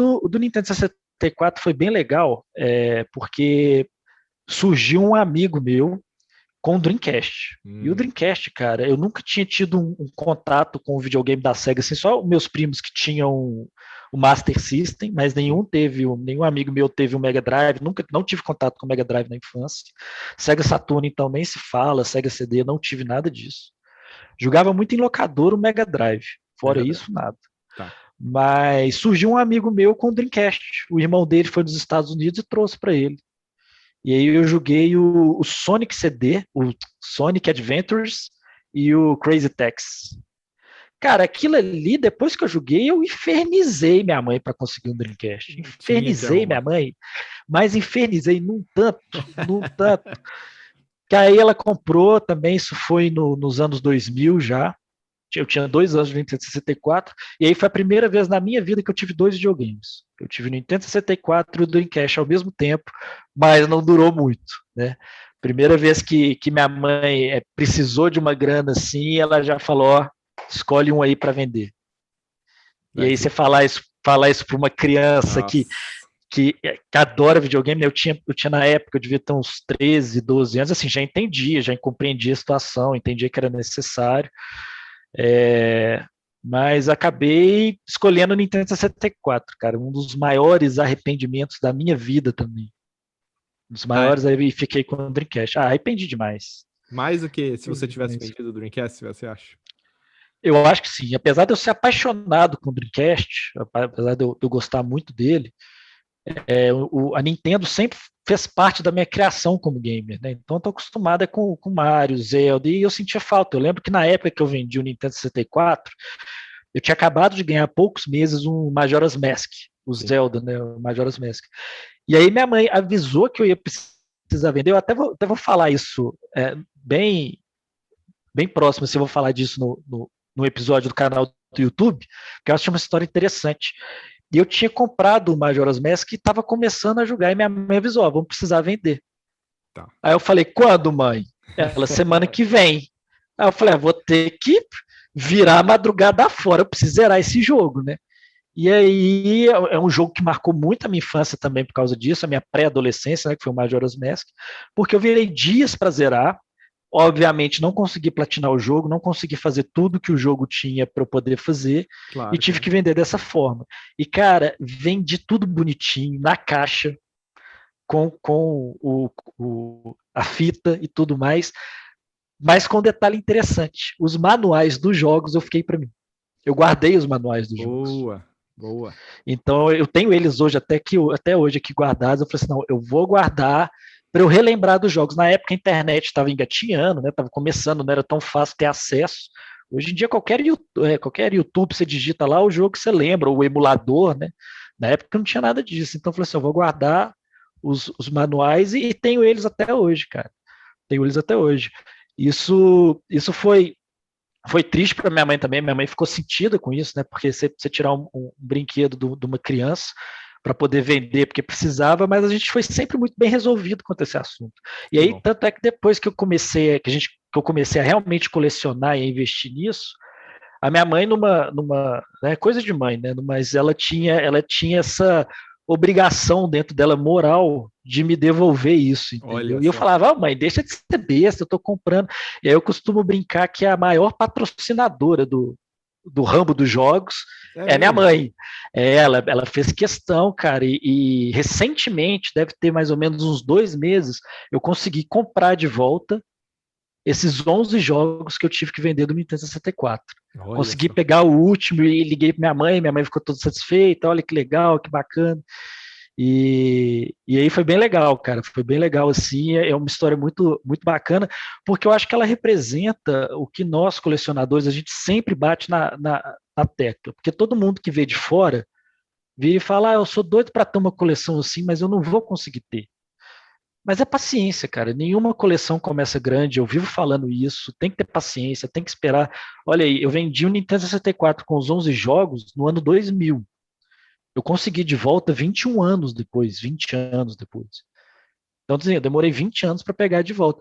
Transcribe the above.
do Nintendo 64 foi bem legal, porque surgiu um amigo meu com o Dreamcast. E o Dreamcast, cara, eu nunca tinha tido um contato com o videogame da Sega, assim, só meus primos que tinham o Master System, mas nenhum amigo meu teve o Mega Drive, nunca, não tive contato com o Mega Drive na infância. Sega Saturn, então, nem se fala, Sega CD, não tive nada disso. Jogava muito em locador o Mega Drive, fora Mega Drive. isso, nada. Tá. Mas surgiu um amigo meu com o Dreamcast. O irmão dele foi nos Estados Unidos e trouxe para ele. E aí eu joguei o Sonic CD, o Sonic Adventures e o Crazy Taxi. Cara, aquilo ali, depois que eu joguei, eu infernizei minha mãe para conseguir um Dreamcast. Infernizei minha mãe, mas infernizei num tanto, num tanto. Que aí ela comprou também, isso foi nos anos 2000 já. Eu tinha 2 anos de Nintendo 64, e aí foi a primeira vez na minha vida que eu tive 2 videogames. Eu tive o Nintendo 64 e o Dreamcast ao mesmo tempo, mas não durou muito, né? Primeira vez que minha mãe precisou de uma grana assim, ela já falou, ó, escolhe um aí para vender. E aí você falar isso para uma criança que adora videogame, eu tinha na época, eu devia ter uns 13, 12 anos, assim, já entendia, já compreendia a situação, entendia que era necessário. Mas acabei escolhendo o Nintendo 64, cara, um dos maiores arrependimentos da minha vida também. Um dos maiores, aí fiquei com o Dreamcast. Arrependi demais. Mais do que se você tivesse vendido o Dreamcast, você acha? Eu acho que sim. Apesar de eu ser apaixonado com o Dreamcast, apesar de eu gostar muito dele, a Nintendo sempre fez parte da minha criação como gamer, né? Então eu tô acostumado com Mario, Zelda, e eu sentia falta. Eu lembro que na época que eu vendi o Nintendo 64, eu tinha acabado de ganhar há poucos meses um Majora's Mask, o Zelda, né? O Majora's Mask. E aí minha mãe avisou que eu ia precisar vender. Eu até vou falar isso bem próximo, se eu vou falar disso no episódio do canal do YouTube, que eu acho uma história interessante. E eu tinha comprado o Majora's Mask e estava começando a jogar, e minha mãe avisou, vamos precisar vender. Tá. Aí eu falei, quando, mãe? Ela, semana que vem. Aí eu falei, vou ter que virar a madrugada fora, eu preciso zerar esse jogo, né? E aí é um jogo que marcou muito a minha infância também por causa disso, a minha pré-adolescência, né, que foi o Majora's Mask, porque eu virei dias para zerar. Obviamente não consegui platinar o jogo, não consegui fazer tudo que o jogo tinha para eu poder fazer, e tive que vender dessa forma. E, cara, vendi tudo bonitinho, na caixa, com a fita e tudo mais, mas com um detalhe interessante, os manuais dos jogos eu fiquei para mim. Eu guardei os manuais dos jogos. Boa. Então eu tenho eles hoje, até hoje aqui guardados, eu falei assim, não, eu vou guardar para eu relembrar dos jogos. Na época a internet estava engatinhando, né? Estava começando, não era tão fácil ter acesso. Hoje em dia qualquer YouTube você digita lá o jogo que você lembra, o emulador, né? Na época não tinha nada disso. Então eu falei assim, eu vou guardar os manuais e tenho eles até hoje, cara. Tenho eles até hoje. Isso foi triste para minha mãe também. Minha mãe ficou sentida com isso, né? Porque você tirar um brinquedo de uma criança para poder vender, porque precisava, mas a gente foi sempre muito bem resolvido quanto a esse assunto. E aí, tanto é que depois que eu comecei a realmente colecionar e a investir nisso, a minha mãe né, coisa de mãe, né? Mas ela tinha essa obrigação dentro dela moral de me devolver isso, entendeu? E eu falava, mãe, deixa de ser besta, eu tô comprando. E aí eu costumo brincar que a maior patrocinadora do ramo dos jogos é minha mãe. Ela fez questão, cara, e recentemente, deve ter mais ou menos uns 2 meses, eu consegui comprar de volta esses 11 jogos que eu tive que vender do Nintendo 64. Consegui pegar o último e liguei para minha mãe ficou toda satisfeita, olha que legal, que bacana. E aí foi bem legal, cara, foi bem legal, assim, é uma história muito, muito bacana, porque eu acho que ela representa o que nós, colecionadores, a gente sempre bate na tecla, porque todo mundo que vê de fora, vira e fala, eu sou doido para ter uma coleção assim, mas eu não vou conseguir ter. Mas é paciência, cara, nenhuma coleção começa grande, eu vivo falando isso, tem que ter paciência, tem que esperar. Olha aí, eu vendi o Nintendo 64 com os 11 jogos no ano 2000. Eu consegui de volta 21 anos depois, 20 anos depois. Então, assim, eu demorei 20 anos para pegar de volta.